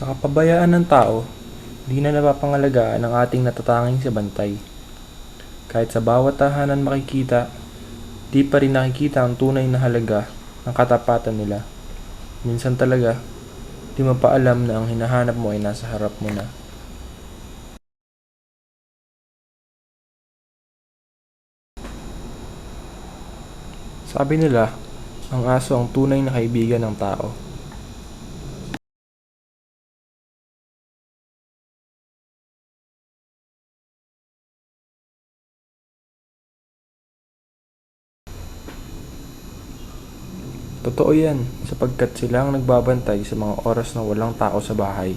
Sa kapabayaan ng tao, di na napapangalagaan ang ating natatanging si Bantay. Kahit sa bawat tahanan makikita, di pa rin nakikita ang tunay na halaga ng katapatan nila. Minsan talaga, di mo pa alam na ang hinahanap mo ay nasa harap mo na. Sabi nila, ang aso ang tunay na kaibigan ng tao. Totoo yan, sapagkat sila ang nagbabantay sa mga oras na walang tao sa bahay,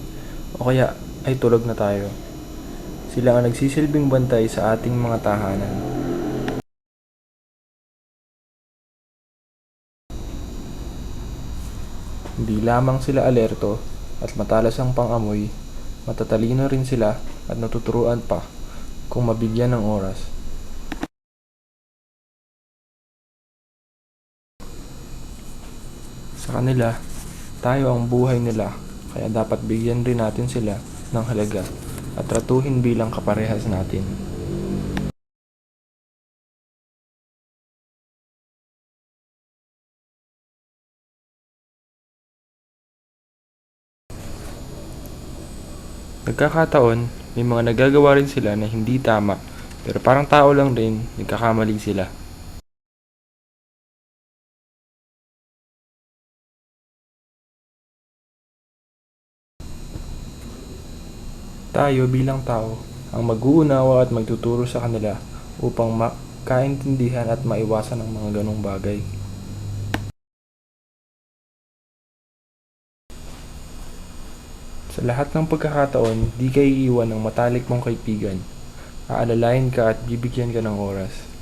o kaya ay tulog na tayo. Sila ang nagsisilbing bantay sa ating mga tahanan. Hindi lamang sila alerto at matalas ang pang-amoy, matatalino rin sila at natuturuan pa kung mabigyan ng oras. Sa kanila, tayo ang buhay nila, kaya dapat bigyan rin natin sila ng halaga at tratuhin bilang kaparehas natin. Nagkakataon, may mga nagagawa rin sila na hindi tama, pero parang tao lang din, nagkakamali sila. Tayo bilang tao ang mag-uunawa at magtuturo sa kanila upang makaintindihan at maiwasan ang mga ganong bagay. Sa lahat ng pagkakataon, di ka iiwan ng matalik mong kaibigan. Aalalayan ka at bibigyan ka ng oras.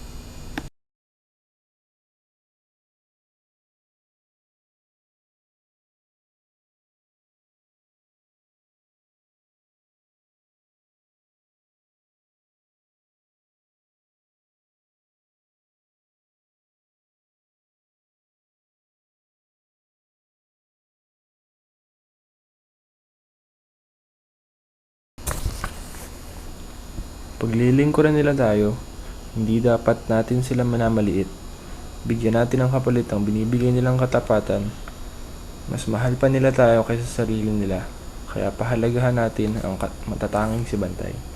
Paglilingkuran nila tayo, hindi dapat natin sila minamaliit. Bigyan natin ng kapalit ang binibigay nilang katapatan. Mas mahal pa nila tayo kaysa sa sarili nila. Kaya pahalagahan natin ang matatanging si Bantay.